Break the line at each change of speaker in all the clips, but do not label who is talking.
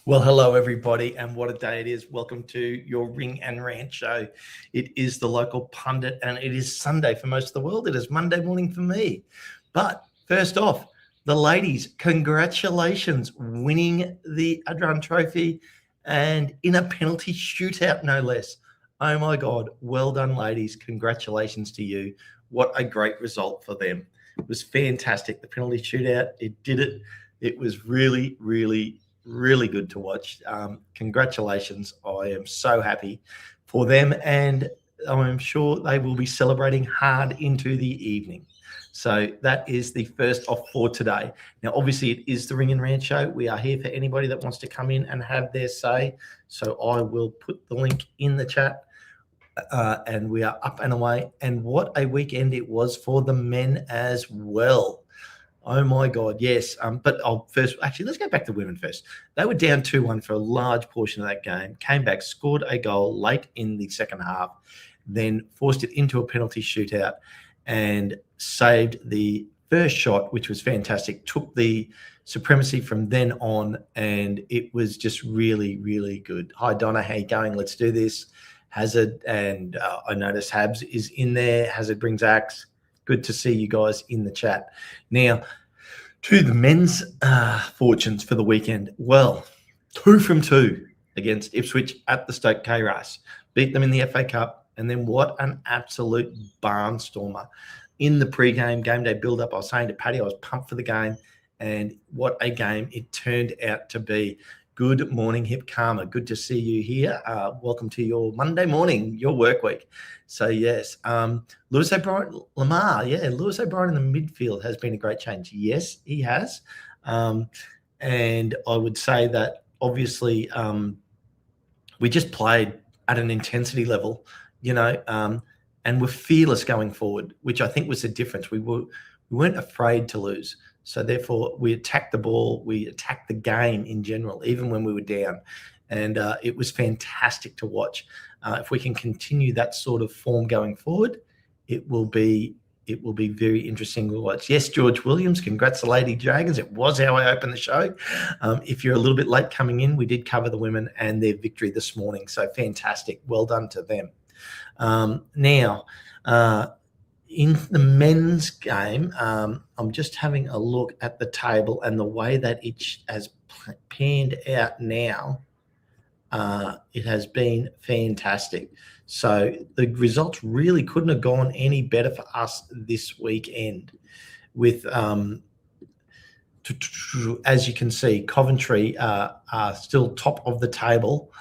Well, hello, everybody, and what a day it is. Welcome to your Ring and Rant show. It is the local pundit, and it is Sunday for most of the world. It is Monday morning for me. But first off, the ladies, congratulations, winning the Adran Trophy and in a penalty shootout, no less. Oh, my God. Well done, ladies. Congratulations to you. What a great result for them. It was fantastic. The penalty shootout, it did it. It was really, really good to watch. Congratulations. I am so happy for them, and I'm sure they will be celebrating hard into the evening. So that is the first off for today. Now, obviously, it is the Ring and Rant show. We are here for anybody that wants to come in and have their say. So I will put the link in the chat. And we are up and away. And what a weekend it was for the men as well. Oh, my God, yes. But let's go back to women first. They were down 2-1 for a large portion of that game, came back, scored a goal late in the second half, then forced it into a penalty shootout and saved the first shot, which was fantastic, took the supremacy from then on, and it was just really, really good. Hi, Donna, how you going? Let's do this. Hazard, and I notice Habs is in there. Hazard brings axe. Good to see you guys in the chat. Now, to the men's fortunes for the weekend. Well, 2 from 2 against Ipswich at the Stoke K-Race. Beat them in the FA Cup, and then what an absolute barnstormer. In the pre-game, game day build-up, I was saying to Paddy, I was pumped for the game, and what a game it turned out to be. Good morning, Hip Karma. Good to see you here. Welcome to your Monday morning, your work week. So, yes, Lewis O'Brien, Lamar, Lewis O'Brien in the midfield has been a great change. Yes, he has. And I would say that, obviously, we just played at an intensity level, and we're fearless going forward, which I think was the difference. We weren't afraid to lose. So, therefore, we attacked the ball. We attacked the game in general, even when we were down. And it was fantastic to watch. If we can continue that sort of form going forward, it will be very interesting to watch. Yes, George Williams, congrats to Lady Dragons. It was how I opened the show. If you're a little bit late coming in, we did cover the women and their victory this morning. So, fantastic. Well done to them. Now, in the men's game, I'm just having a look at the table and the way that it has panned out now. It has been fantastic. So the results really couldn't have gone any better for us this weekend. With, as you can see, Coventry are still top of the table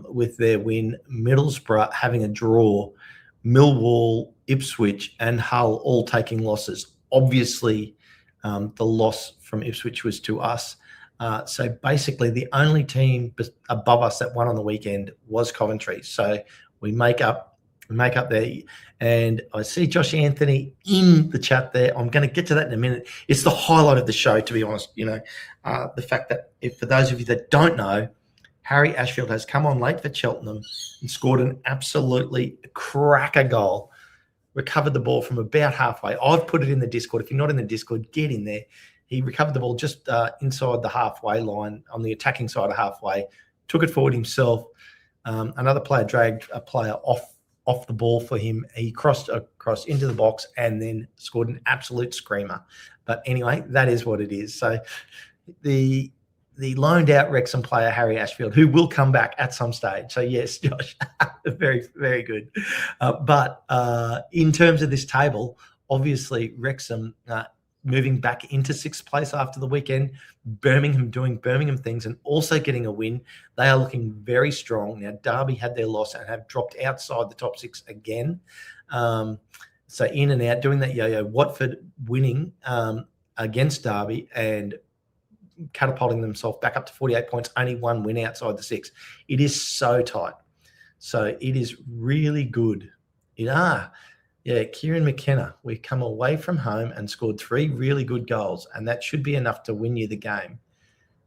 with their win. Middlesbrough having a draw. Millwall, Ipswich, and Hull all taking losses. Obviously, the loss from Ipswich was to us. So basically, the only team above us that won on the weekend was Coventry. So we make up there. And I see Josh Anthony in the chat there. I'm going to get to that in a minute. It's the highlight of the show, to be honest. The fact that, for those of you that don't know, Harry Ashfield has come on late for Cheltenham and scored an absolutely cracker goal. Recovered the ball from about halfway. I've put it in the Discord. If you're not in the Discord, get in there. He recovered the ball just inside the halfway line, on the attacking side of halfway, took it forward himself. Another player dragged a player off the ball for him. He crossed across into the box and then scored an absolute screamer. But anyway, that is what it is. So the loaned out Wrexham player, Harry Ashfield, who will come back at some stage. So, yes, Josh, very, very good. But in terms of this table, obviously Wrexham moving back into 6th place after the weekend, Birmingham doing Birmingham things and also getting a win. They are looking very strong. Now, Derby had their loss and have dropped outside the top 6 again. So in and out, doing that yo-yo. Watford winning against Derby and catapulting themselves back up to 48 points, only 1 win outside the 6. It is so tight. So it is really good. Kieran McKenna, we come away from home and scored 3 really good goals, and that should be enough to win you the game.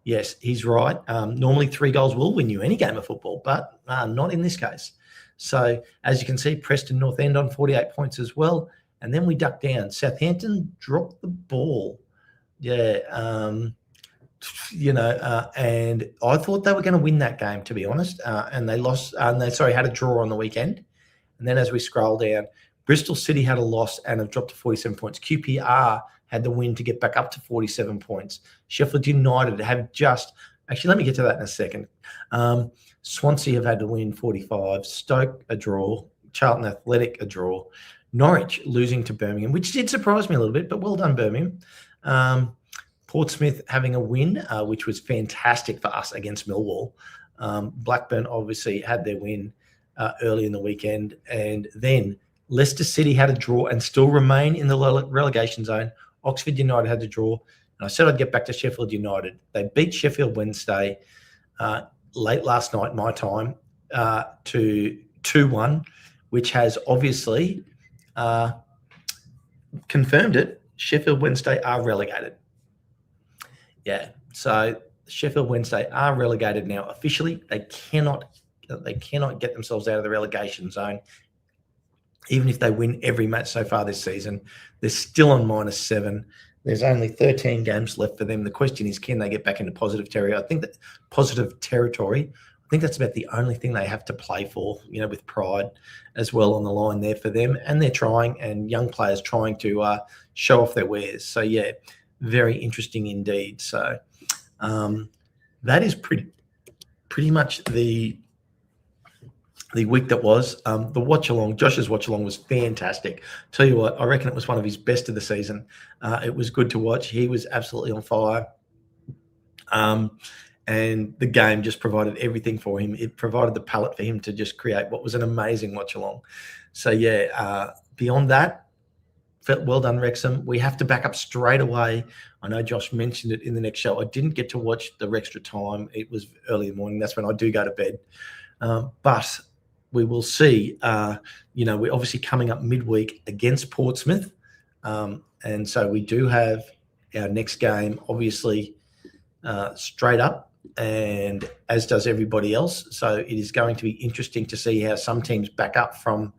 Yes, he's right. Normally 3 goals will win you any game of football, but not in this case. So as you can see, Preston North End on 48 points as well, and then we duck down. Southampton dropped the ball. and I thought they were going to win that game, to be honest. And they lost, and they had a draw on the weekend. And then as we scroll down, Bristol City had a loss and have dropped to 47 points. QPR had the win to get back up to 47 points. Sheffield United have actually, let me get to that in a second. Swansea have had to win 45. Stoke, a draw. Charlton Athletic, a draw. Norwich losing to Birmingham, which did surprise me a little bit, but well done, Birmingham. Portsmouth having a win, which was fantastic for us against Millwall. Blackburn obviously had their win early in the weekend. And then Leicester City had a draw and still remain in the relegation zone. Oxford United had to draw. And I said I'd get back to Sheffield United. They beat Sheffield Wednesday late last night, my time, to 2-1, which has obviously confirmed it. Sheffield Wednesday are relegated. Yeah, so Sheffield Wednesday are relegated now officially. They cannot get themselves out of the relegation zone. Even if they win every match so far this season, they're still on -7. There's only 13 games left for them. The question is, can they get back into positive territory? I think that's about the only thing they have to play for, with pride as well on the line there for them. And they're trying, and young players trying to show off their wares. So, yeah, very interesting indeed. So that is pretty much the week that was. The watch-along, Josh's watch-along was fantastic. Tell you what, I reckon it was one of his best of the season. It was good to watch. He was absolutely on fire. And the game just provided everything for him. It provided the palette for him to just create what was an amazing watch-along. So, yeah, beyond that, well done, Wrexham. We have to back up straight away. I know Josh mentioned it in the next show. I didn't get to watch the extra time. It was early in the morning. That's when I do go to bed. But we will see. We're obviously coming up midweek against Portsmouth. And so we do have our next game, obviously, straight up, and as does everybody else. So it is going to be interesting to see how some teams back up from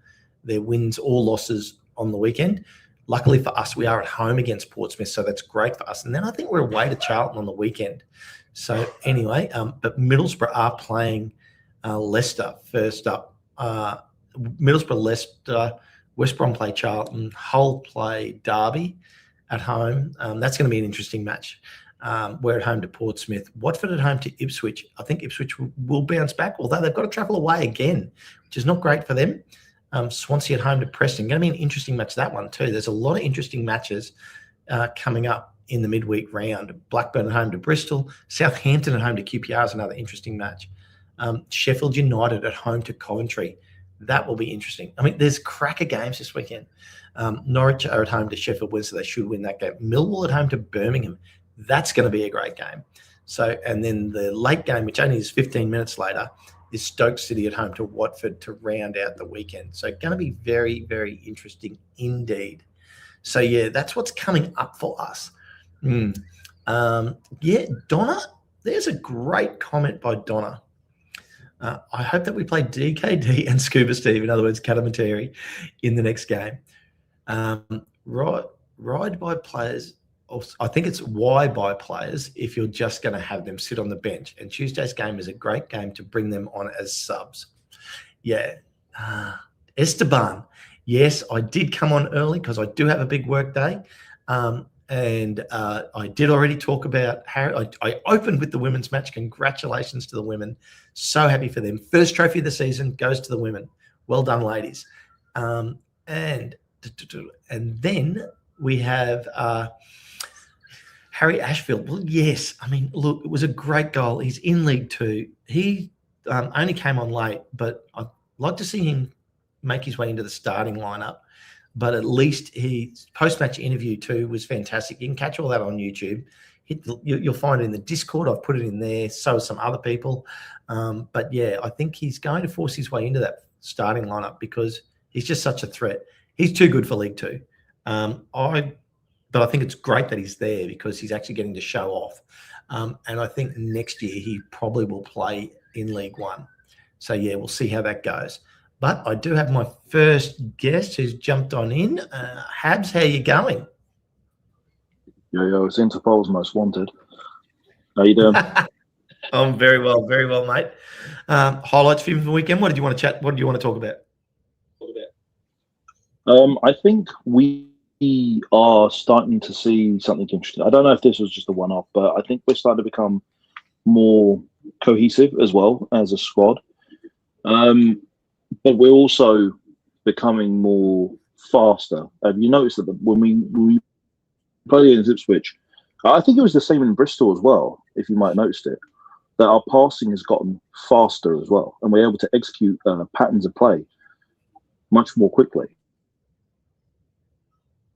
their wins or losses on the weekend. Luckily for us, we are at home against Portsmouth, so that's great for us. And then I think we're away to Charlton on the weekend. So anyway, but Middlesbrough are playing Leicester first up. Middlesbrough, Leicester, West Brom play Charlton, Hull play Derby at home. That's going to be an interesting match. We're at home to Portsmouth. Watford at home to Ipswich. I think Ipswich will bounce back, although they've got to travel away again, which is not great for them. Swansea at home to Preston. Going to be an interesting match, that one too. There's a lot of interesting matches coming up in the midweek round. Blackburn at home to Bristol. Southampton at home to QPR is another interesting match. Sheffield United at home to Coventry. That will be interesting. I mean, there's cracker games this weekend. Norwich are at home to Sheffield Wednesday. They should win that game. Millwall at home to Birmingham. That's going to be a great game. So, and then the late game, which only is 15 minutes later, is Stoke City at home to Watford to round out the weekend. So going to be very, very interesting indeed. So, yeah, that's what's coming up for us. Yeah, Donna, there's a great comment by Donna. I hope that we play DKD and Scuba Steve, in other words, Katamateri, in the next game. Ride by players. I think it's why buy players if you're just going to have them sit on the bench. And Tuesday's game is a great game to bring them on as subs. Yeah. Esteban. Yes, I did come on early because I do have a big work day. And I did already talk about how I opened with the women's match. Congratulations to the women. So happy for them. First trophy of the season goes to the women. Well done, ladies. And then we have Harry Ashfield. Well, yes. I mean, look, it was a great goal. He's in League Two. He only came on late, but I'd like to see him make his way into the starting lineup. But at least his post-match interview too was fantastic. You can catch all that on YouTube. You'll find it in the Discord. I've put it in there. So some other people. But yeah, I think he's going to force his way into that starting lineup because he's just such a threat. He's too good for League Two. But I think it's great that he's there because he's actually getting to show off. And I think next year he probably will play in League One. So yeah, we'll see how that goes. But I do have my first guest who's jumped on in. Habs, how you going?
Yo, it's Interpol's most wanted. How you doing?
I'm very well, mate. Highlights from the weekend. What did you want to chat? What do you want to talk about?
I think we are starting to see something interesting. I don't know if this was just a one-off, but I think we're starting to become more cohesive as well as a squad. But we're also becoming more faster. Have you noticed that when we played against Ipswich, I think it was the same in Bristol as well, if you might have noticed it, that our passing has gotten faster as well, and we're able to execute patterns of play much more quickly.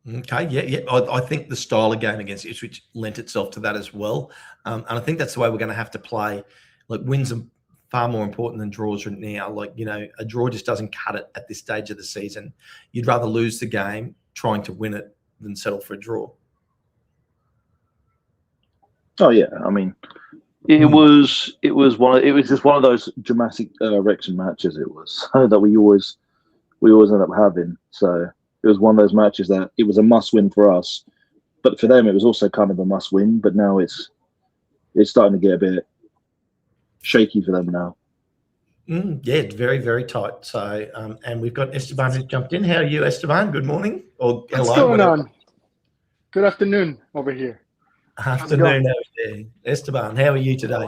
Okay, yeah. I think the style of game against Ipswich lent itself to that as well, and I think that's the way we're going to have to play. Like, wins are far more important than draws right now. Like, a draw just doesn't cut it at this stage of the season. You'd rather lose the game trying to win it than settle for a draw.
Oh yeah, I mean, it was just one of those dramatic Wrexham matches. It was that we always end up having. So it was one of those matches that it was a must win for us, but for them it was also kind of a must win. But now it's starting to get a bit shaky for them now.
Yeah, it's very, very tight. So, and we've got Esteban who's jumped in. How are you, Esteban? Good morning, or hello.
What's going on? Good afternoon over here.
Afternoon over there. Esteban, how are you today?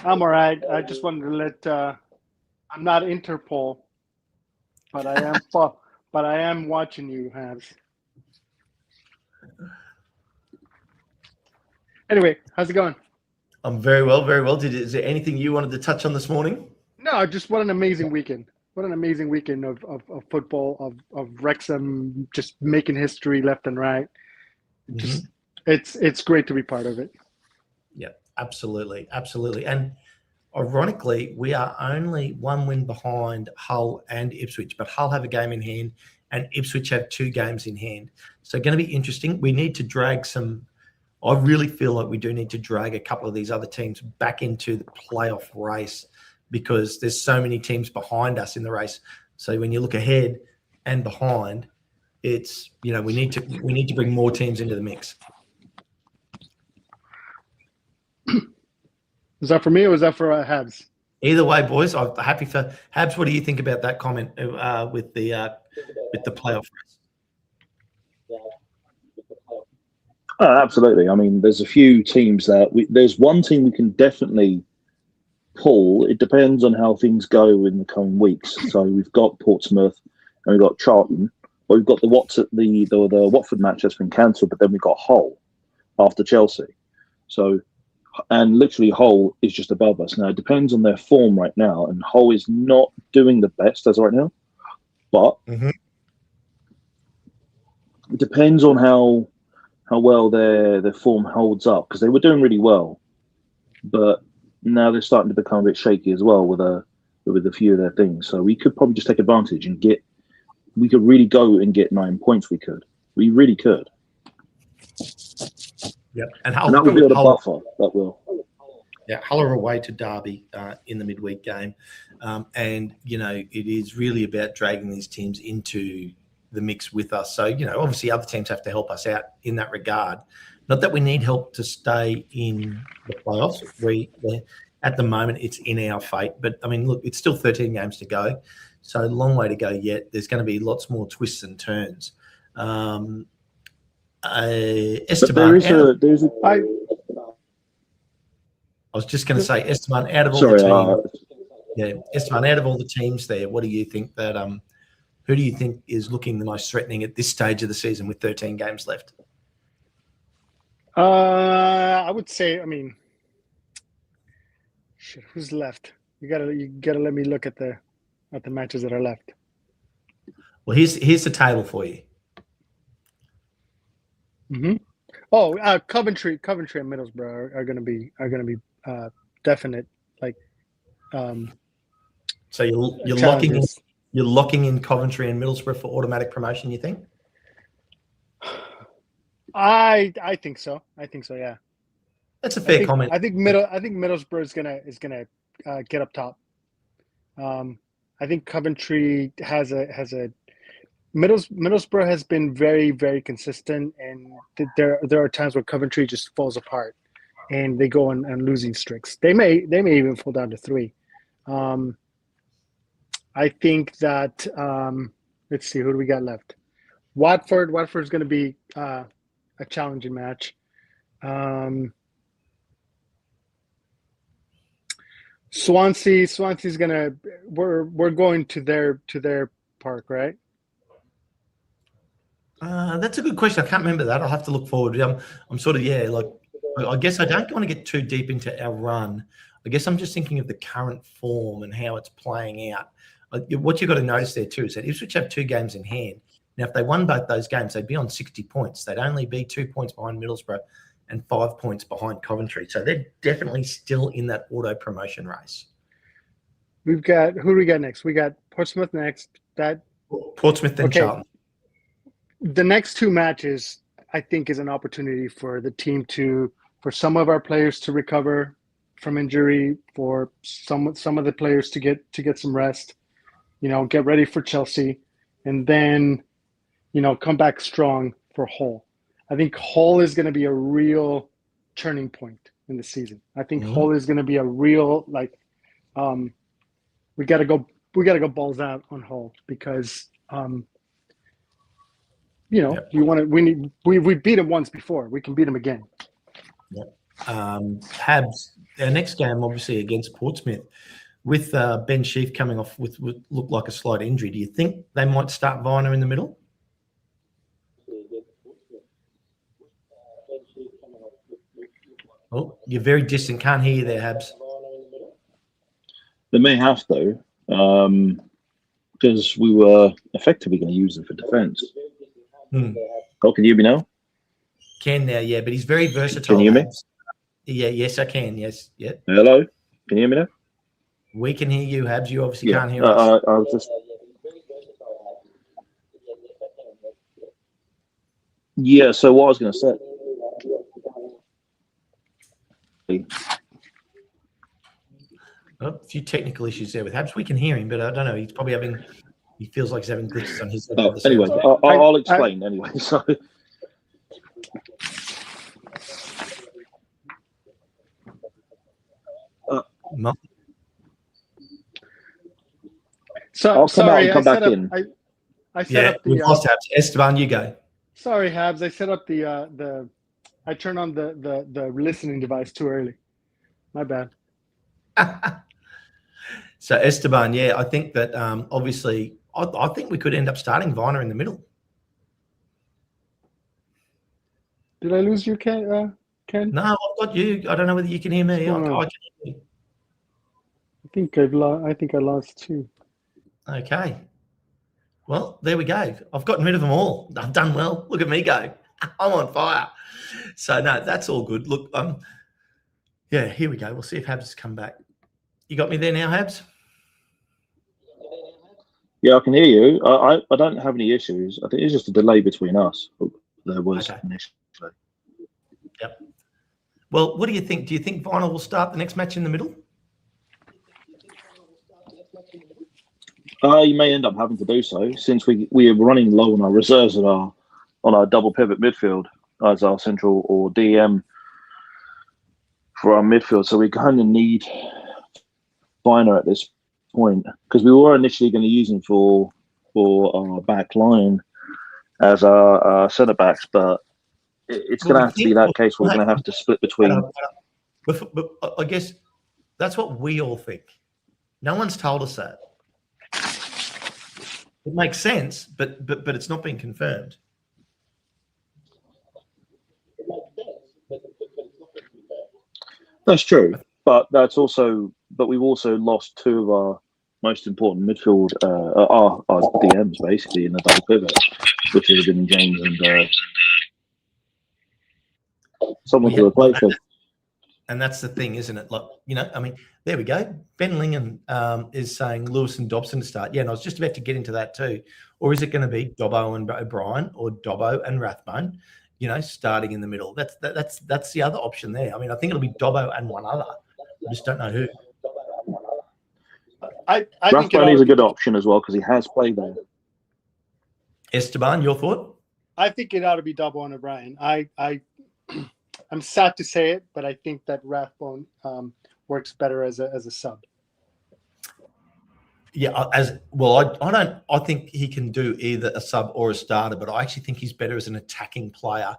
I'm all right. I just wanted to let I'm not Interpol, but I am watching you, Habs. Anyway, how's it going?
I'm very well, very well. Is there anything you wanted to touch on this morning?
No, just what an amazing weekend. What an amazing weekend of football, of Wrexham just making history left and right. Just it's great to be part of it.
Yeah, absolutely. And ironically, we are only one win behind Hull and Ipswich, but Hull have a game in hand and Ipswich have 2 games in hand. So going to be interesting. We need to drag I really feel like we do need to drag a couple of these other teams back into the playoff race, because there's so many teams behind us in the race. So when you look ahead and behind, it's, we need to bring more teams into the mix.
Was that for me or was that for Habs?
Either way, boys, I'm happy for Habs. What do you think about that comment with the playoff race?
Absolutely. I mean, there's a few teams there's one team we can definitely pull. It depends on how things go in the coming weeks. So we've got Portsmouth and we've got Charlton. But we've got the Watford match that's been cancelled, but then we've got Hull after Chelsea. So, and literally Hull is just above us. Now, it depends on their form right now, and Hull is not doing the best as of right now. But it depends on how well their form holds up, because they were doing really well. But now they're starting to become a bit shaky as well with a few of their things. So we could probably just take advantage and we could really go and get 9 points. We really could.
Yep.
And that will be able to buffer. That will.
Yeah, Hull are away to Derby in the midweek game. And, it is really about dragging these teams into the mix with us. So, obviously other teams have to help us out in that regard. Not that we need help to stay in the playoffs. At the moment, it's in our fate. But, I mean, look, it's still 13 games to go. So a long way to go yet. There's going to be lots more twists and turns. Esteban, I was just going to say, Esteban, out of all the teams, Esteban, out of all the teams there, what do you think that who do you think is looking the most threatening at this stage of the season with 13 games left?
I would say, who's left? You gotta let me look at the matches that are left.
Well, here's the table for you.
Oh, Coventry and Middlesbrough are gonna be definite.
So you're locking in Coventry and Middlesbrough for automatic promotion, you think?
I think so. Yeah.
That's a fair comment.
I think Middlesbrough is gonna get up top. I think Coventry has a Middlesbrough has been very, very consistent, and there are times where Coventry just falls apart, and they go on losing streaks. They may even fall down to 3. I think that let's see, who do we got left? Watford's going to be a challenging match. Swansea's gonna. We're going to their park, right?
That's a good question. I can't remember that. I'll have to look forward. I'm sort of I guess I don't want to get too deep into our run. I guess I'm just thinking of the current form and how it's playing out. What you've got to notice there too is that Ipswich have 2 games in hand. Now, if they won both those games, they'd be on 60 points. They'd only be 2 points behind Middlesbrough and 5 points behind Coventry. So they're definitely still in that auto promotion race.
We've got, who do we got next? We got Portsmouth next.
Portsmouth and Charlton.
The next 2 matches, I think, is an opportunity for the team for some of our players to recover from injury, for some of the players to get some rest, get ready for Chelsea, and then, come back strong for Hull. I think Hull is going to be a real turning point in the season. I think Hull is going to be a real, we got to go balls out on Hull because, we beat them once before. We can beat them again.
Yep. Habs, our next game, obviously, against Portsmouth, with Ben Sheaf coming off with look like a slight injury. Do you think they might start Viner in the middle? Oh, you're very distant. Can't hear you there, Habs.
They may have to, because we were effectively going to use them for defence. Oh, can you hear me now?
Can now, yeah, but he's very versatile.
Can you hear me?
Yeah, yes, I can. Yes, yeah.
Hello, can you hear me now?
We can hear you, Habs. You obviously can't hear us.
I was just. Yeah, so what I was going to say.
Oh, a few technical issues there with Habs. We can hear him, but I don't know. He's probably he feels like he's having glitches on his side.
Anyway, I'll explain anyway. So. I'll come out and come back in.
I set up the.
We've lost Habs. Esteban, you go.
Sorry, Habs. I set up the. I turned on the listening device too early. My bad.
So Esteban, yeah, I think that obviously, I think we could end up starting Viner in the middle.
Did I lose you, Ken?
No, I've got you. I don't know whether you can hear me. I can hear you.
I think I lost too.
Okay. Well, there we go. I've gotten rid of them all. I've done well. Look at me go. I'm on fire. So no, that's all good. Look, yeah, here we go. We'll see if Habs has come back. You got me there now, Habs?
Yeah, I can hear you. I don't have any issues. I think it's just a delay between us. There was initially.
Yep. Well, what do you think? Do you think Viner will start the next match in the middle?
You may end up having to do so, since we are running low on our reserves on our double pivot midfield as our central or DM for our midfield. So we kind of need Viner at this point, because we were initially going to use him for our back line as our centre backs, but it's going to have to be that case where we're going to have to split between.
But I guess that's what we all think. No one's told us that. It makes sense, but it's not been confirmed.
That's true, but we've also lost 2 of our most important midfield, our DMs basically in the double pivot, which would have been James and someone to replace them.
And that's the thing, isn't it? Like, I mean, there we go. Ben Lingham is saying Lewis and Dobson to start. Yeah, and I was just about to get into that too. Or is it going to be Dobbo and O'Brien or Dobbo and Rathbone, starting in the middle? That's the other option there. I mean, I think it'll be Dobbo and one other. I just don't know who.
I
Rathbone is a good option as well because he has played there.
Esteban, your thought?
I think it ought to be Dobbo and O'Brien. I I'm sad to say it, but I think that Rathbone works better as a sub.
Yeah, as well, I think he can do either a sub or a starter, but I actually think he's better as an attacking player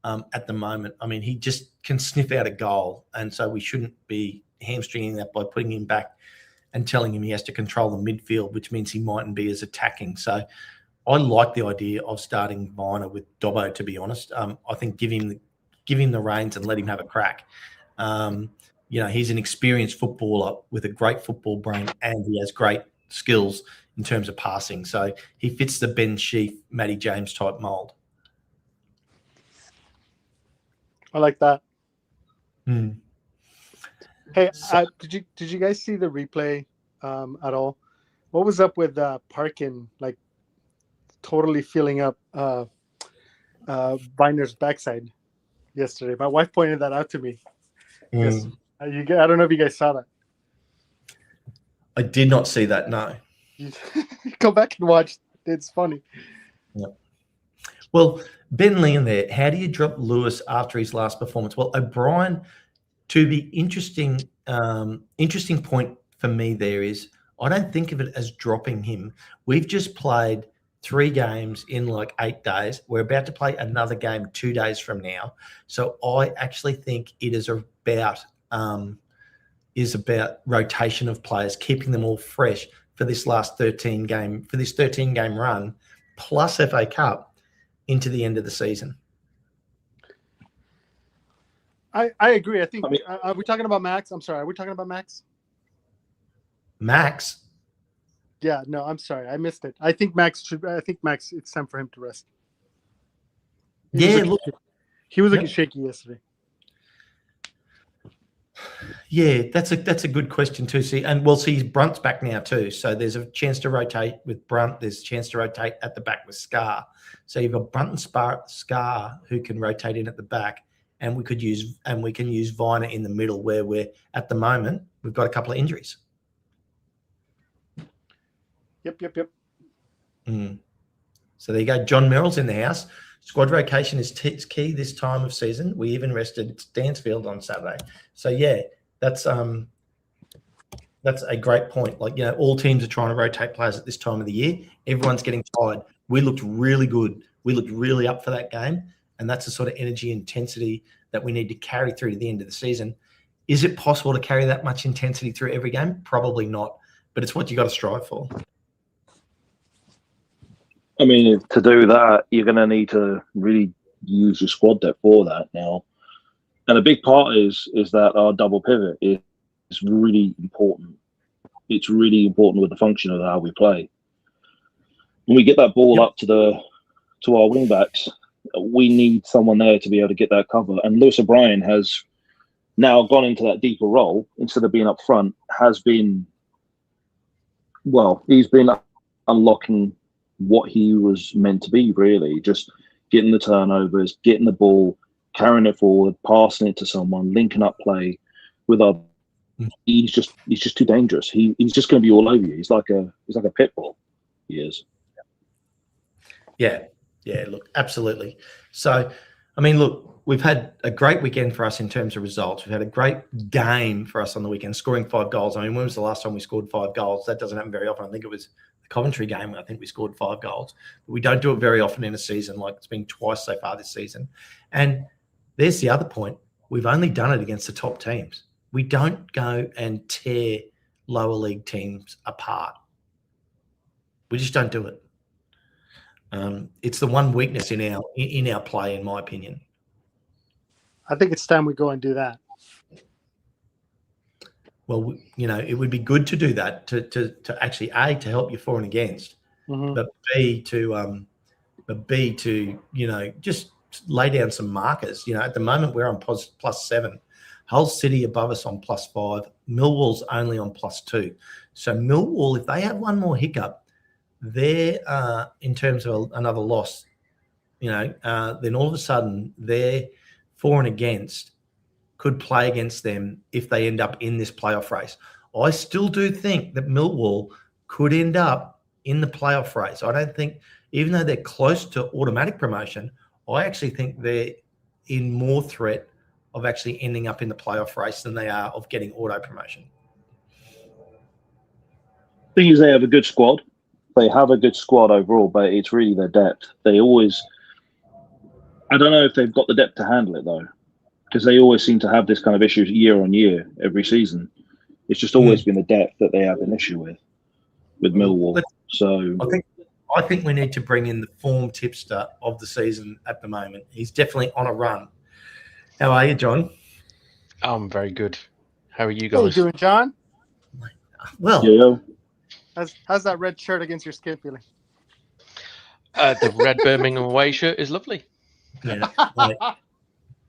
at the moment. I mean, he just can sniff out a goal, and so we shouldn't be hamstringing that by putting him back and telling him he has to control the midfield, which means he mightn't be as attacking. So I like the idea of starting Viner with Dobbo, to be honest. I think give him the reins and let him have a crack. He's an experienced footballer with a great football brain, and he has great skills in terms of passing. So he fits the Ben Sheaf, Matty James type mold.
I like that.
Mm.
Hey, did you guys see the replay at all? What was up with Parkin, like totally filling up Viner's backside yesterday? My wife pointed that out to me. Yes, I don't know if you guys saw that.
I did not see that. No.
Go back and watch. It's funny.
Yeah. Well, Ben Lee in there. How do you drop Lewis after his last performance? Well, O'Brien, to be interesting point for me there is I don't think of it as dropping him. We've just played 3 games in like 8 days. We're about to play another game 2 days from now. So I actually think it is about rotation of players, keeping them all fresh for this last 13 game run, plus FA Cup into the end of the season.
I agree. Are we talking about Max? I'm sorry. Are we talking about Max?
Max?
Yeah, no, I'm sorry. I missed it. I think Max, it's time for him to rest. He was looking shaky yesterday.
Yeah, that's a good question too. See, Brunt's back now too. So there's a chance to rotate with Brunt. There's a chance to rotate at the back with Scar. So you've got Brunt and Scar who can rotate in at the back, and we can use Viner in the middle where we've got a couple of injuries.
Yep.
So there you go. John Merrill's in the house. Squad rotation is key this time of season. We even rested Stansfield on Saturday. So yeah, that's a great point. Like, all teams are trying to rotate players at this time of the year. Everyone's getting tired. We looked really good. We looked really up for that game, and that's the sort of energy intensity that we need to carry through to the end of the season. Is it possible to carry that much intensity through every game? Probably not, but it's what you got to strive for.
I mean, to do that, you're going to need to really use your squad depth for that now. And a big part is that our double pivot is really important. It's really important with the function of how we play. When we get that ball up to our wing backs, we need someone there to be able to get that cover. And Lewis O'Brien has now gone into that deeper role instead of being up front. He's been unlocking what he was meant to be, really, just getting the turnovers, getting the ball, carrying it forward, passing it to someone, linking up play with our. He's just too dangerous. He's just going to be all over you. He's like a pit bull. He is.
Yeah. Look, absolutely. So, I mean, look, we've had a great weekend for us in terms of results. We've had a great game for us on the weekend, scoring 5 goals. I mean, when was the last time we scored 5 goals? That doesn't happen very often. I think it was Coventry game, I think we scored 5 goals. But we don't do it very often in a season. Like, it's been twice so far this season. And there's the other point. We've only done it against the top teams. We don't go and tear lower league teams apart. We just don't do it. It's the one weakness in our play, in my opinion.
I think it's time we go and do that.
Well, it would be good to do that to actually to help you for and against, but B to just lay down some markers. At the moment we're on +7, Hull City above us on +5, Millwall's only on +2. So Millwall, if they have one more hiccup, they're in terms of another loss, then all of a sudden their for and against could play against them if they end up in this playoff race. I still do think that Millwall could end up in the playoff race. I don't think, even though they're close to automatic promotion, I actually think they're in more threat of actually ending up in the playoff race than they are of getting auto promotion.
Thing is, they have a good squad. They have a good squad overall, but it's really their depth. They always, I don't know if they've got the depth to handle it though, because they always seem to have this kind of issue year on year, every season. It's just always been the depth that they have an issue with Millwall. So
I think we need to bring in the form tipster of the season at the moment. He's definitely on a run. How are you, John?
I'm very good. How are you
How you
guys?
doing, John?
Well,
yeah,
How's that red shirt against your skin feeling?
The red Birmingham away shirt is lovely.
yeah, mate,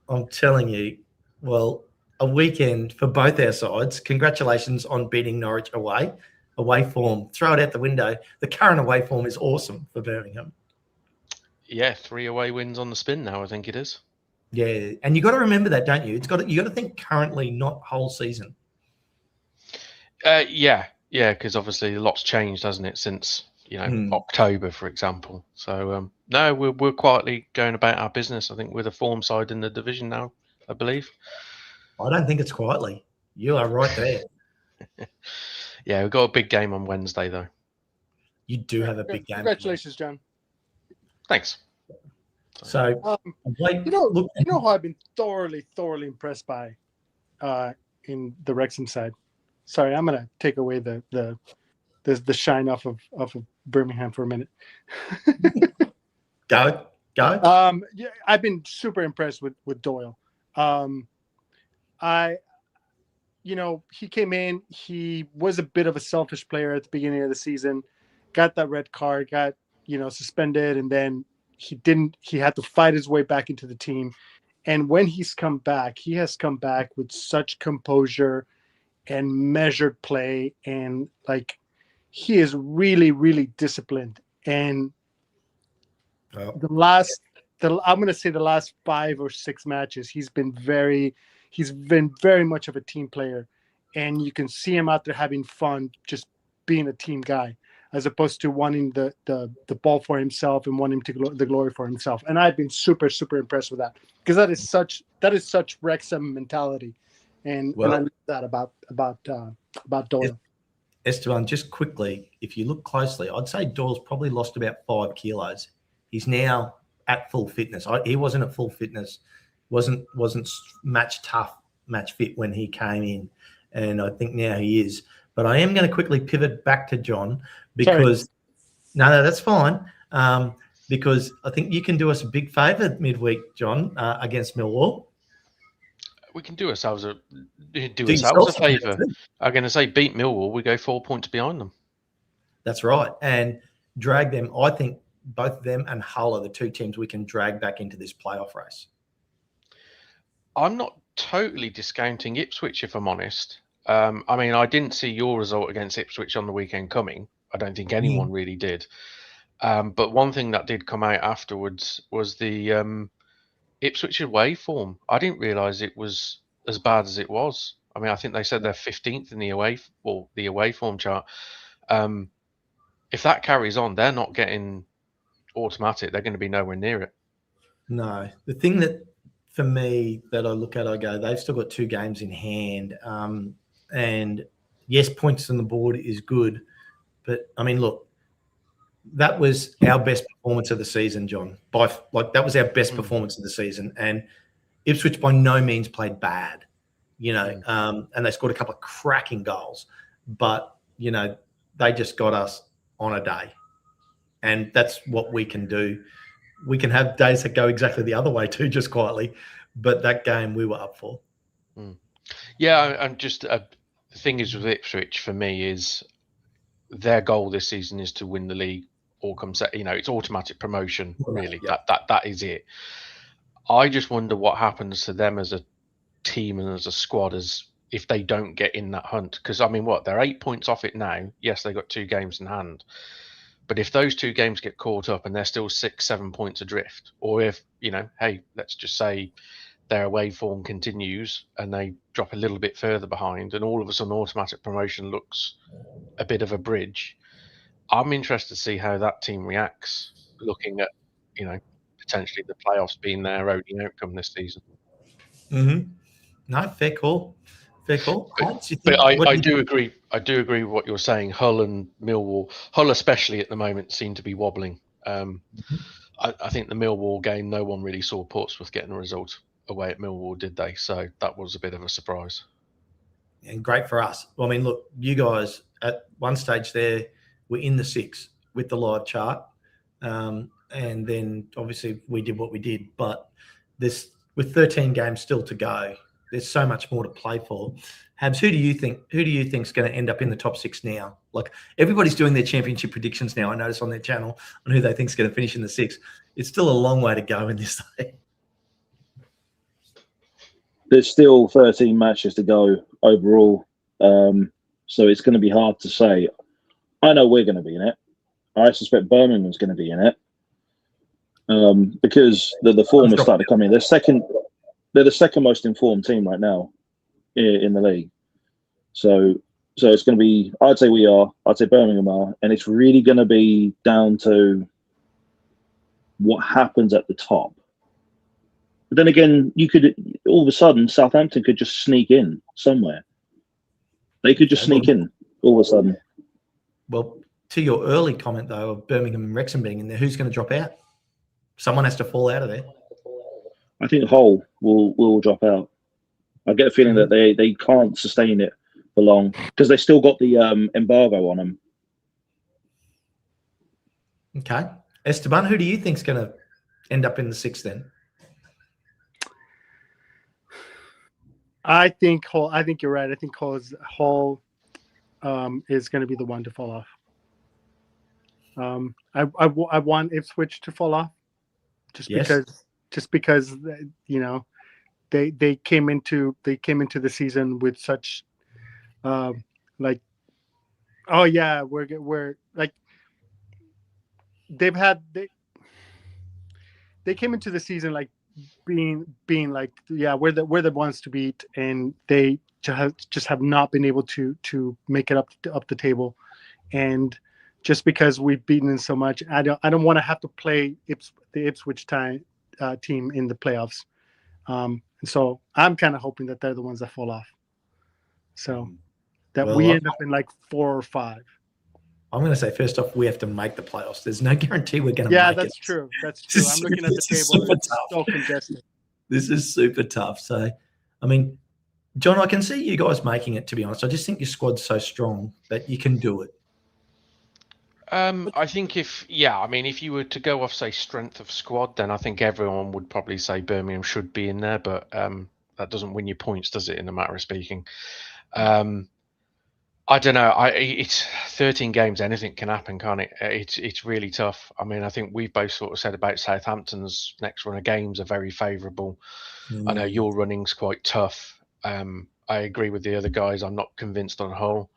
I'm telling you, well, a weekend for both our sides. Congratulations on beating Norwich away. Away form, throw it out the window. The current away form is awesome for Birmingham.
Yeah, 3 away wins on the spin now, I think it is.
Yeah, and you got to remember that, don't you? You got to think currently, not whole season.
Yeah, because obviously a lot's changed, hasn't it, since October, for example. So no, we're quietly going about our business. I think we're the form side in the division now, I believe.
I don't think it's quietly. You are right there.
Yeah, we've got a big game on Wednesday, though.
You do have a big game.
Congratulations, John.
Thanks.
So,
you know how I've been thoroughly impressed by in the Wrexham side. Sorry, I'm gonna take away the shine off of Birmingham for a minute.
Go.
Yeah, I've been super impressed with Doyle. He came in. He was a bit of a selfish player at the beginning of the season. Got that red card. Got suspended, and then he had to fight his way back into the team. And when he's come back, he has come back with such composure and measured play, and he is really, really disciplined. And I'm going to say the last 5 or 6 matches, he's been very much of a team player, and you can see him out there having fun, just being a team guy, as opposed to wanting the ball for himself and wanting the glory for himself. And I've been super, super impressed with that, because that is such Wrexham mentality, and I love that about Doyle.
Esteban, just quickly, if you look closely, I'd say Doyle's probably lost about 5 kilos. He's now at full fitness. He wasn't at full fitness, wasn't match fit when he came in, and I think now he is. But I am going to quickly pivot back to John, because no, that's fine. Because I think you can do us a big favour midweek, John, against Millwall.
We can do ourselves a favour. I'm going to say beat Millwall. We go 4 points behind them.
That's right, and drag them. I think both them and Hull are the 2 teams we can drag back into this playoff race.
I'm not totally discounting Ipswich, if I'm honest. I mean, I didn't see your result against Ipswich on the weekend coming. I don't think anyone really did. But one thing that did come out afterwards was the Ipswich away form. I didn't realise it was as bad as it was. I mean, I think they said they're 15th in the away form chart. If that carries on, they're not getting automatic. They're going to be nowhere near it.
No, the thing that for me that I look at, I go, they've still got 2 games in hand, and yes, points on the board is good, but I mean, look, that was our best performance of the season, John. That was our best performance of the season, and Ipswich by no means played bad, and they scored a couple of cracking goals, but they just got us on a day, and that's what we can do. We can have days that go exactly the other way too, just quietly, but that game we were up for.
Yeah, I'm just the thing is with Ipswich for me is their goal this season is to win the league or come set. It's automatic promotion. Really, that is it. I just wonder what happens to them as a team and as a squad as if they don't get in that hunt. Because I mean, they're 8 points off it now. Yes, they got 2 games in hand. But if those 2 games get caught up and they're still 6-7 points adrift, or if, hey, let's just say their away form continues and they drop a little bit further behind and all of a sudden automatic promotion looks a bit of a bridge, I'm interested to see how that team reacts, looking at, potentially the playoffs being their only outcome this season.
Mm-hmm. No, fair call. Fair call.
But I do agree. I do agree with what you're saying. Hull and Millwall, Hull especially at the moment, seem to be wobbling. I think the Millwall game, no one really saw Portsmouth getting a result away at Millwall, did they? So that was a bit of a surprise.
And great for us. Well, I mean, look, you guys at one stage there were in the 6 with the live chart. And then obviously we did what we did. But this, with 13 games still to go, there's so much more to play for. Habs, who do you think is going to end up in the top 6 now? Like, everybody's doing their championship predictions now. I notice on their channel on who they think is going to finish in the 6. It's still a long way to go in this thing.
There's still 13 matches to go overall, so it's going to be hard to say. I know we're going to be in it. I suspect Birmingham's going to be in it, because the form has started to come in. They're the second most informed team right now in the league. So it's going to be. I'd say we are. I'd say Birmingham are, and it's really going to be down to what happens at the top. But then again, you could all of a sudden Southampton could just sneak in somewhere. They could just sneak in all of a sudden.
Well, to your early comment though of Birmingham and Wrexham being in there, who's going to drop out? Someone has to fall out of there.
I think Hull will drop out. I get a feeling that they can't sustain it for long because they still got the embargo on them.
Okay, Esteban, who do you think's going to end up in the 6 then?
I think Hull. I think you're right. I think Hull is going to be the one to fall off. I want Ipswich to fall off, just because you know they came into the season with such like, oh yeah, we're like they came into the season like being like, yeah, we're the ones to beat, and they just have not been able to make it up the table. And just because we've beaten them so much, I don't want to have to play the Ipswich team in the playoffs. And so I'm kind of hoping that they're the ones that fall off, so that we end up in like 4 or 5.
I'm going to say, first off, we have to make the playoffs. There's no guarantee we're going to make it.
Yeah, that's true. That's true. I'm looking at the table. It's so congested.
This is super tough. So, I mean, John, I can see you guys making it, to be honest. I just think your squad's so strong that you can do it.
I think if you were to go off, say, strength of squad, then I think everyone would probably say Birmingham should be in there, but that doesn't win you points, does it, in a matter of speaking? I don't know. It's 13 games. Anything can happen, can't it? It's really tough. I mean, I think we've both sort of said about Southampton's next run of games are very favourable. I know your running's quite tough. I agree with the other guys. I'm not convinced on Hull.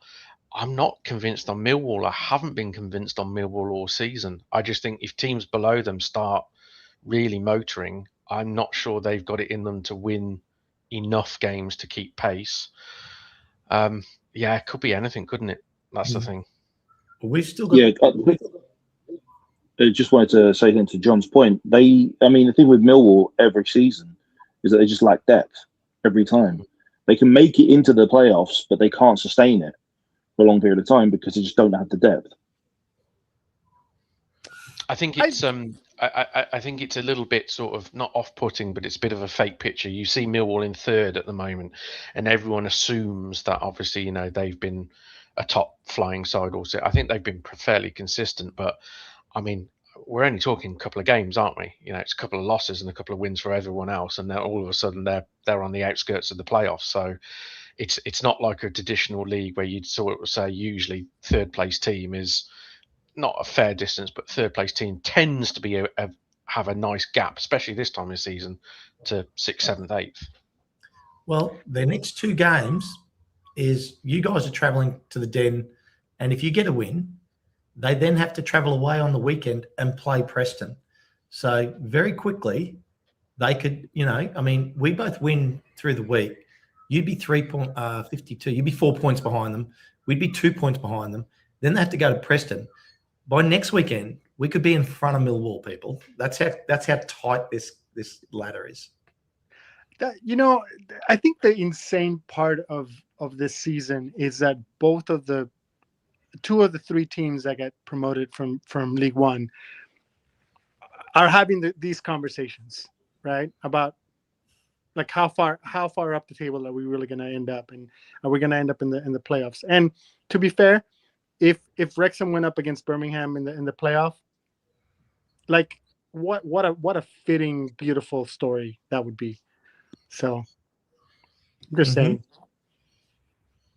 I'm not convinced on Millwall. I haven't been convinced on Millwall all season. I just think if teams below them start really motoring, I'm not sure they've got it in them to win enough games to keep pace. Yeah, it could be anything, couldn't it? That's the thing.
We've still got.
Yeah, I just wanted to say then to John's point. The thing with Millwall every season is that they just lack depth every time. They can make it into the playoffs, but they can't sustain it for a long period of time because they just don't have the depth.
I think it's I think it's a little bit sort of not off-putting, but it's a bit of a fake picture. You see Millwall in 3rd at the moment, and everyone assumes that obviously they've been a top flying side also. I think they've been fairly consistent, but I mean we're only talking a couple of games, aren't we? It's a couple of losses and a couple of wins for everyone else, and then all of a sudden they're on the outskirts of the playoffs. So it's not like a traditional league where you'd sort of say usually 3rd place team is not a fair distance, but 3rd place team tends to be have a nice gap, especially this time of the season, to 6th, 7th, 8th.
Well, their next 2 games is you guys are travelling to the Den, and if you get a win, they then have to travel away on the weekend and play Preston. So very quickly, they could, we both win through the week. You'd be 52. You'd be 4 points behind them. We'd be 2 points behind them. Then they have to go to Preston. By next weekend, we could be in front of Millwall, people. That's how tight this ladder is.
That, I think the insane part of this season is that two of the three teams that get promoted from League One are having these conversations, right? About like how far up the table are we really going to end up, and are we going to end up in the playoffs? And to be fair, if Wrexham went up against Birmingham in the playoff, like what a fitting, beautiful story that would be. So I'm just saying.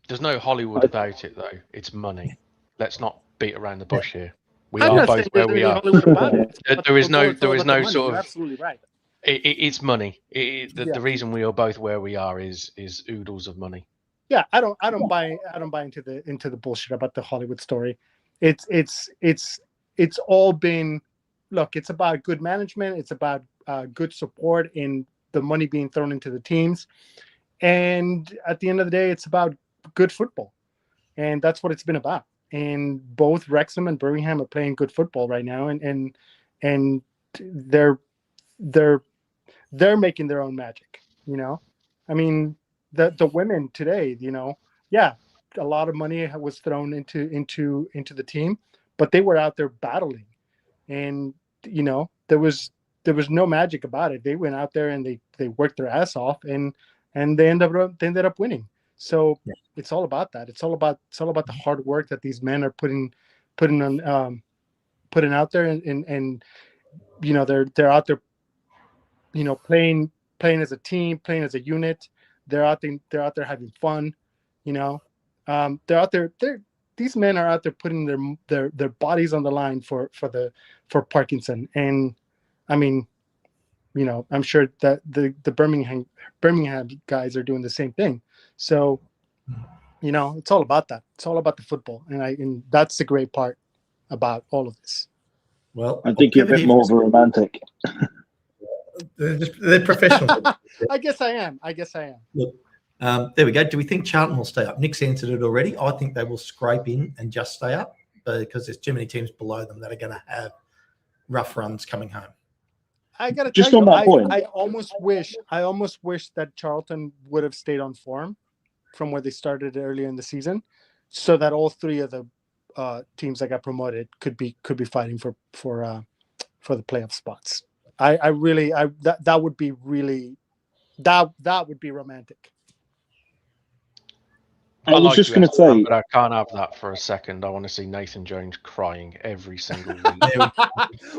There's no Hollywood about it, though. It's money. Let's not beat around the bush here. We
I'm
are
not
both
saying
where
there's
we
any
are.
Hollywood about it.
There is no
It's all about the money.
sort
You're
of.
absolutely right.
It's money.
Yeah.
The reason we are both where we are is oodles of money.
Yeah, I don't buy into the bullshit about the Hollywood story. It's all been, look, it's about good management. It's about good support and the money being thrown into the teams. And at the end of the day, it's about good football. And that's what it's been about. And both Wrexham and Birmingham are playing good football right now, and they're making their own magic, I mean, the women today, yeah, a lot of money was thrown into the team, but they were out there battling, and there was no magic about it. They went out there and they worked their ass off, and they ended up winning. So yeah, it's all about that. It's all about the hard work that these men are putting out there, and they're out there, playing as a team, playing as a unit. They're out there having fun, they're out there. These men are out there putting their bodies on the line for Parkinson. And I mean, I'm sure that the Birmingham guys are doing the same thing. So, it's all about that. It's all about the football, and that's the great part about all of this.
Well,
I think you're a bit more of a romantic.
They're professional.
I guess I am.
Look, there we go. Do we think Charlton will stay up? Nick's answered it already. I think they will scrape in and just stay up because there's too many teams below them that are going to have rough runs coming home.
I got to
just
tell
on
you,
that point.
I almost wish that Charlton would have stayed on form from where they started earlier in the season, so that all three of the teams that got promoted could be fighting for the playoff spots. That would be really that would be romantic.
I was just going to say,
but I can't have that for a second. I want to see Nathan Jones crying every single week.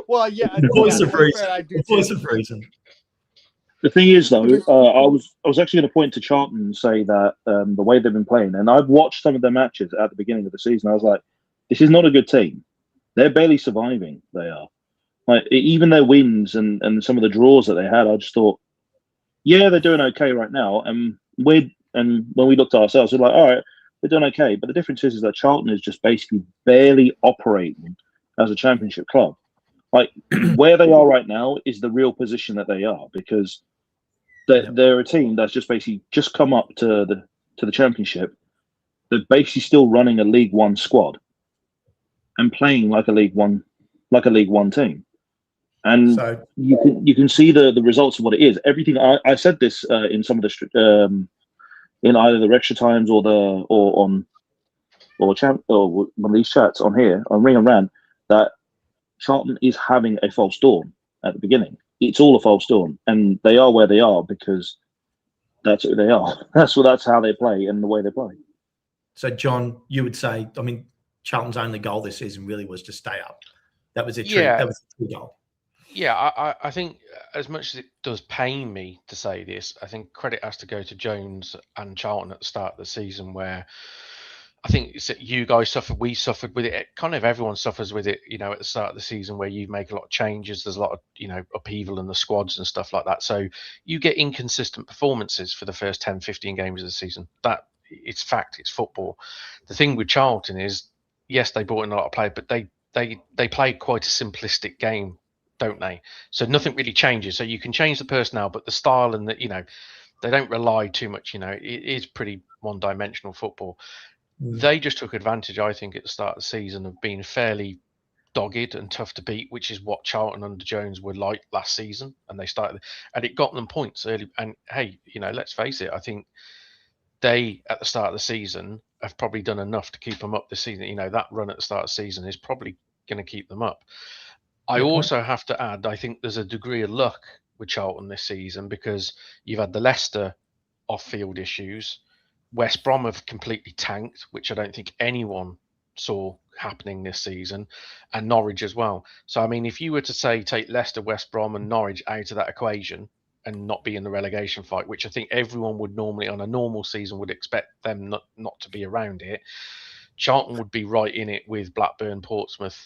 Well, yeah,
voice of reason.
The thing is, though, I was actually going to point to Charlton and say that the way they've been playing, and I've watched some of their matches at the beginning of the season. I was like, this is not a good team. They're barely surviving. They are. Like, even their wins and some of the draws that they had, I just thought, yeah, they're doing okay right now. And when we looked at ourselves, we're like, all right, they're doing okay. But the difference is that Charlton is just basically barely operating as a championship club. Like, where they are right now is the real position that they are, because they're a team that's just basically just come up to the championship. They're basically still running a League One squad and playing like a League One team. And so, you can see the results of what it is. Everything I said this in some of the in either the Wrexham Times or one of these chats on here on RingNRant, that Charlton is having a false dawn at the beginning. It's all a false dawn, and they are where they are because that's who they are. That's how they play and the way they play.
So, John, you would say, I mean, Charlton's only goal this season really was to stay up. That was a true. Yeah. That was a true goal.
Yeah, I think as much as it does pain me to say this, I think credit has to go to Jones and Charlton at the start of the season, where I think it's that you guys suffered, we suffered with it. Kind of everyone suffers with it, at the start of the season, where you make a lot of changes. There's a lot of, upheaval in the squads and stuff like that. So you get inconsistent performances for the first 10, 15 games of the season. That it's fact, it's football. The thing with Charlton is, yes, they brought in a lot of play, but they played quite a simplistic game, don't they? So nothing really changes. So you can change the personnel, but the style and they don't rely too much. It is pretty one-dimensional football. They just took advantage, I think, at the start of the season of being fairly dogged and tough to beat, which is what Charlton under Jones were like last season, and they started, and it got them points early. And hey, let's face it, I think they at the start of the season have probably done enough to keep them up this season. That run at the start of the season is probably going to keep them up. I also have to add, I think there's a degree of luck with Charlton this season, because you've had the Leicester off-field issues. West Brom have completely tanked, which I don't think anyone saw happening this season, and Norwich as well. So, I mean, if you were to say take Leicester, West Brom and Norwich out of that equation and not be in the relegation fight, which I think everyone would normally on a normal season would expect them not to be around it, Charlton would be right in it with Blackburn, Portsmouth,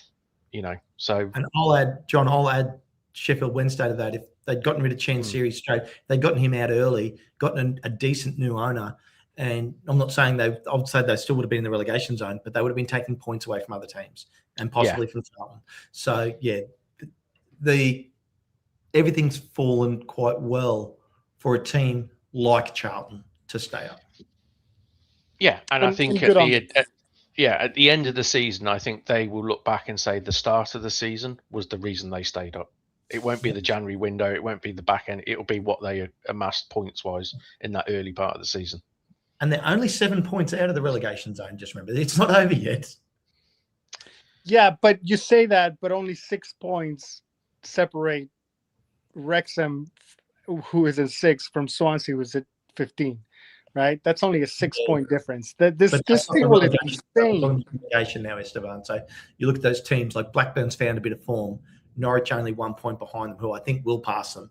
so.
And I'll add Sheffield Wednesday to that. If they'd gotten rid of Chan Series straight, they'd gotten him out early, gotten a decent new owner. And I'm not saying I would say they still would have been in the relegation zone, but they would have been taking points away from other teams and possibly from Charlton. So yeah, everything's fallen quite well for a team like Charlton to stay up.
Yeah, and I think at the end of the season, I think they will look back and say the start of the season was the reason they stayed up. It won't be the January window. It won't be the back end. It'll be what they amassed points-wise in that early part of the season.
And they're only 7 points out of the relegation zone. Just remember, it's not over yet.
Yeah, but you say that, but only 6 points separate Wrexham, who is at 6, from Swansea, who's at 15. Right? That's only a 6-point difference. This thing will be insane.
Now, Esteban. So you look at those teams like Blackburn's found a bit of form. Norwich only 1 point behind them, who I think will pass them.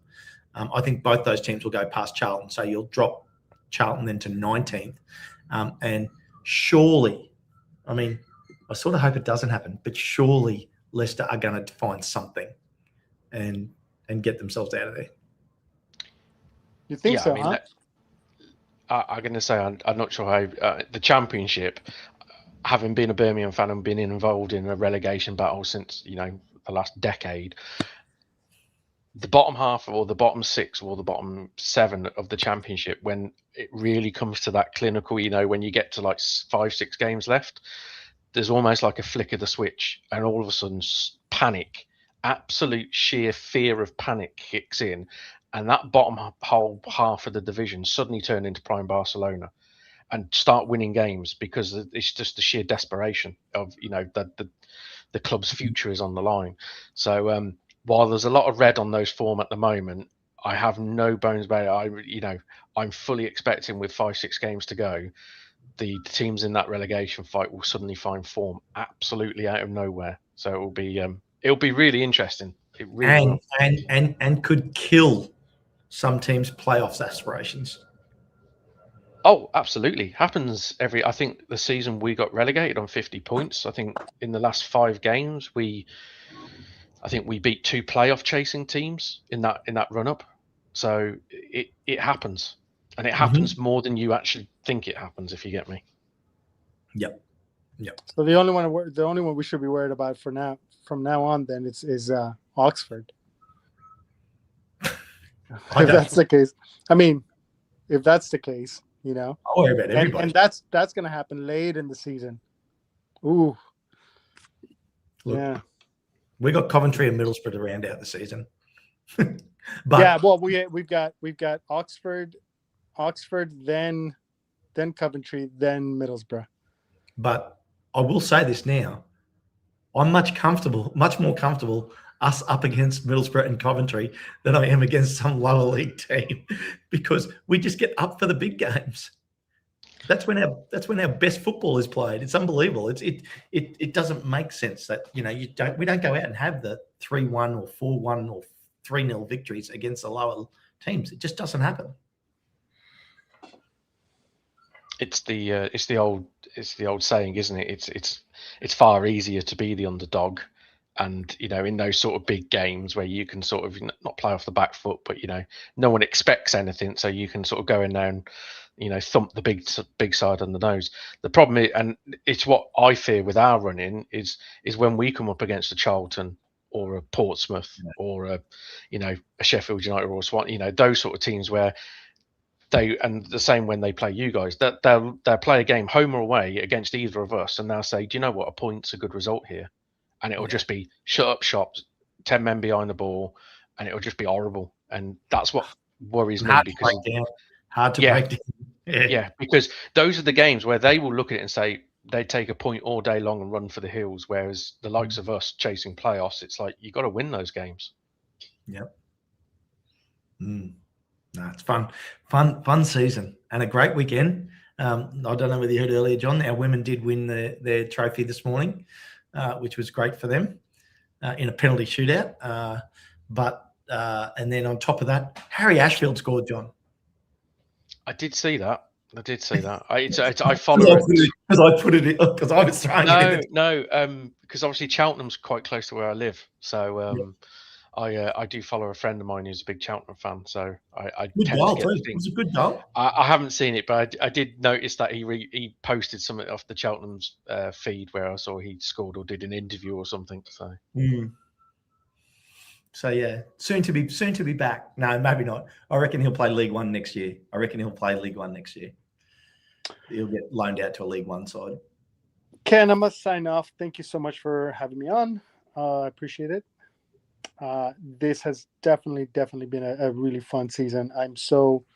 I think both those teams will go past Charlton. So you'll drop Charlton then to 19th. And surely, I mean, I sort of hope it doesn't happen, but surely Leicester are going to find something and get themselves out of there.
You think so, huh?
I'm going to say I'm not sure how the Championship, having been a Birmingham fan and been involved in a relegation battle since the last decade, the bottom half or the bottom 6 or the bottom 7 of the Championship, when it really comes to that clinical, when you get to like 5-6 games left, there's almost like a flick of the switch, and all of a sudden panic, absolute sheer fear of panic kicks in. And that bottom whole half of the division suddenly turn into prime Barcelona and start winning games, because it's just the sheer desperation of, the club's future is on the line. So while there's a lot of red on those form at the moment, I have no bones about it. I'm fully expecting with 5-6 games to go, the teams in that relegation fight will suddenly find form absolutely out of nowhere. So it'll be really interesting. It really
and could kill some teams' playoffs aspirations.
Oh, absolutely. Happens I think the season we got relegated on 50 points. I think in the last 5 games, I think we beat 2 playoff chasing teams in that run up. So it happens, and it happens more than you actually think it happens, if you get me.
Yep.
So the only one we should be worried about from now on then is Oxford. If that's the case, I mean, if that's the case,
I'll worry about everybody.
And that's going to happen late in the season. Ooh,
Look,
yeah.
We got Coventry and Middlesbrough to round out the season. But
yeah, well, we've got Oxford, then Coventry, then Middlesbrough.
But I will say this now: I'm much more comfortable us up against Middlesbrough and Coventry than I am against some lower league team, because we just get up for the big games. That's when our best football is played. It's unbelievable. It doesn't make sense that we don't go out and have the 3-1 or 4-1 or 3-0 victories against the lower teams. It just doesn't happen.
It's the old saying, isn't it? It's far easier to be the underdog. And, in those sort of big games where you can sort of not play off the back foot, but, no one expects anything. So you can sort of go in there and, thump the big side on the nose. The problem is, and it's what I fear with our running is when we come up against a Charlton or a Portsmouth or a Sheffield United or a Swan, those sort of teams where and the same when they play you guys, that they'll play a game home or away against either of us. And they'll say, do you know what? A point's a good result here. and it'll just be shut up shop, 10 men behind the ball, and it'll just be horrible. And that's what worries me because
hard to break down.
Yeah, because those are the games where they will look at it and say they take a point all day long and run for the hills, whereas the likes of us chasing playoffs, it's like you got to win those games.
Yep. No, it's fun season and a great weekend. I don't know whether you heard earlier, John. Our women did win their trophy this morning, which was great for them in a penalty shootout. And then on top of that, Harry Ashfield scored, John.
I did see that. I follow it
because I put it in because I was trying.
Because obviously Cheltenham's quite close to where I live, so I do follow a friend of mine who's a big Cheltenham fan. So I
good
tend
goal,
to get
too. It was a good goal.
I haven't seen it, but I did notice that he posted something off the Cheltenham's feed where I saw he scored or did an interview or something. So.
So yeah, soon to be back. No, maybe not. I reckon he'll play League One next year. He'll get loaned out to a League One side.
Ken, I must sign off. Thank you so much for having me on. I appreciate it. This has definitely been a really fun season. I'm so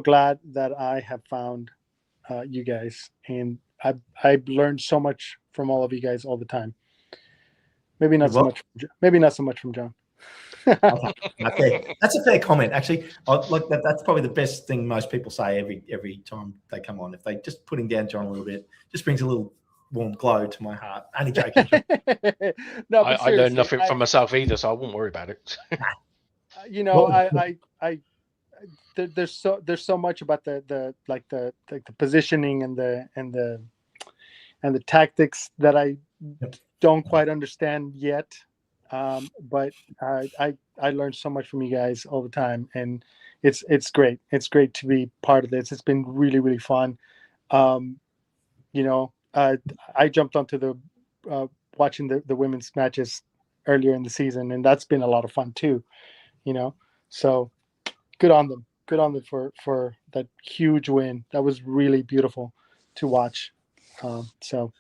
glad that I have found you guys, and I've learned so much from all of you guys all the time. Maybe not so much from John.
Okay. That's a fair comment. Actually, like that. That's probably the best thing most people say every time they come on. If they just putting down John a little bit, just brings a little warm glow to my heart. Only joking.
No,
I learned nothing from myself either, so I won't worry about it.
There's so much about the positioning and the tactics that I don't quite understand yet. But I learned so much from you guys all the time, and it's great. It's great to be part of this. It's been really, really fun. I jumped onto the watching the women's matches earlier in the season, and that's been a lot of fun too. So good on them. Good on them for that huge win. That was really beautiful to watch. So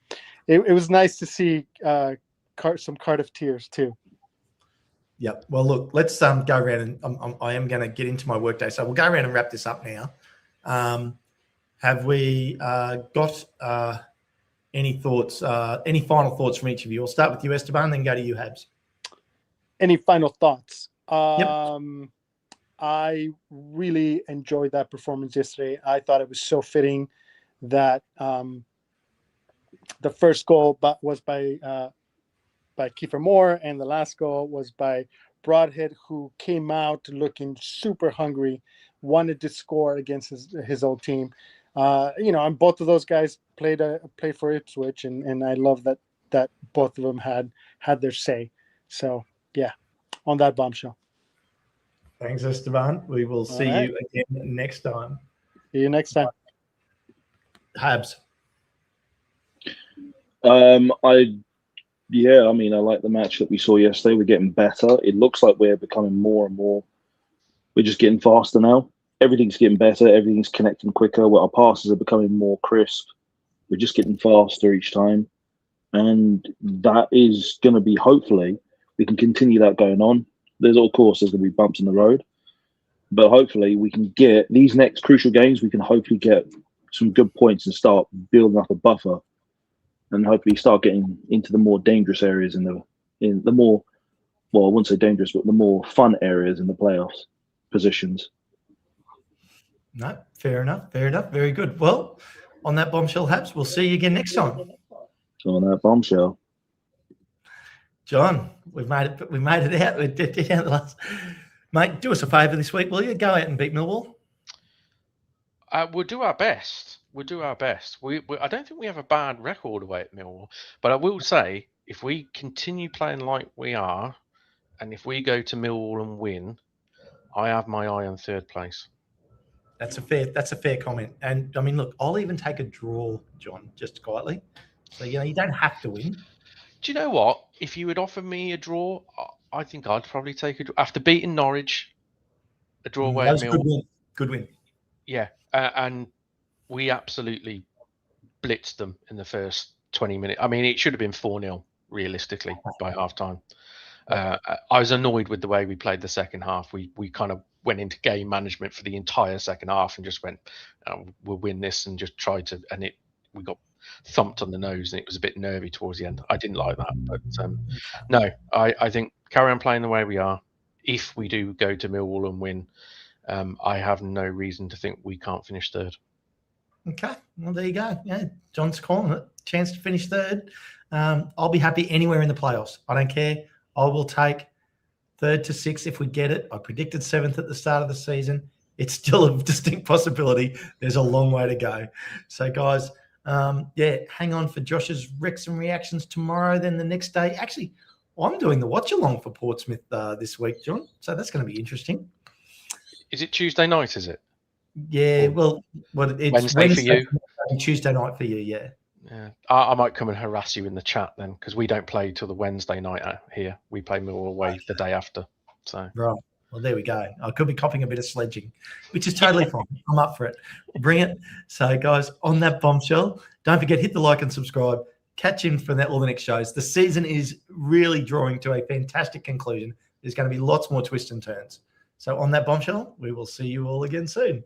it was nice to see some Cardiff tears too.
Yep. Well, look, let's go around, and I am going to get into my workday, so we'll go around and wrap this up now. Have we got any thoughts? Any final thoughts from each of you? I'll start with you, Esteban, then go to you, Habs.
Any final thoughts?
Yep.
I really enjoyed that performance yesterday. I thought it was so fitting that the first goal was by Kiefer Moore, and the last goal was by Broadhead, who came out looking super hungry, wanted to score against his old team. And both of those guys played for Ipswich, and I love that both of them had their say. So yeah, on that bombshell.
Thanks, Esteban. We will see you again next time.
See you next time.
Habs.
I like the match that we saw yesterday. We're getting better. It looks like we're becoming more and more. We're just getting faster now. Everything's getting better. Everything's connecting quicker. Our passes are becoming more crisp. We're just getting faster each time. And that is going to be, hopefully, we can continue that going on. There's going to be bumps in the road. But hopefully we can get these next crucial games, we can hopefully get some good points and start building up a buffer. And hopefully start getting into the more dangerous areas in the more, well, I wouldn't say dangerous, but the more fun areas in the playoffs positions.
No, fair enough. Very good. Well, on that bombshell, Habs, we'll see you again next time.
On that bombshell.
John, we made it out. We did the last. Mate, do us a favour this week, will you? Go out and beat Millwall.
We'll do our best. I don't think we have a bad record away at Millwall, but I will say if we continue playing like we are, and if we go to Millwall and win, I have my eye on third place.
That's a fair comment. And I mean, look, I'll even take a draw, John, just quietly. So you don't have to win.
Do you know what? If you had offered me a draw, I think I'd probably take a draw after beating Norwich. A draw away at Millwall.
Good win.
Yeah, and we absolutely blitzed them in the first 20 minutes. I mean, it should have been 4-0 realistically by half time. I was annoyed with the way we played the second half. We kind of went into game management for the entire second half and just went, we'll win this, and just tried to, and we got thumped on the nose, and it was a bit nervy towards the end. I didn't like that, but no, I think carry on playing the way we are. If we do go to Millwall and win, I have no reason to think we can't finish third.
Okay, well, there you go. Yeah, John's calling it. Chance to finish third. I'll be happy anywhere in the playoffs. I don't care. I will take 3rd to 6th if we get it. I predicted 7th at the start of the season. It's still a distinct possibility. There's a long way to go. So, guys, hang on for Josh's Wrexham reactions tomorrow. Then the next day, actually, I'm doing the watch along for Portsmouth this week, John. So that's going to be interesting.
Is it Tuesday night? Is it?
Yeah. Well, it's
Wednesday for you.
And Tuesday night for you. Yeah.
Yeah, I might come and harass you in the chat then, because we don't play till the Wednesday night here. We play Millwall away the day after. So
right. Well, there we go. I could be copying a bit of sledging, which is totally fine. I'm up for it. Bring it. So, guys, on that bombshell, don't forget, hit the like and subscribe. Catch in for all the next shows. The season is really drawing to a fantastic conclusion. There's going to be lots more twists and turns. So, on that bombshell, we will see you all again soon.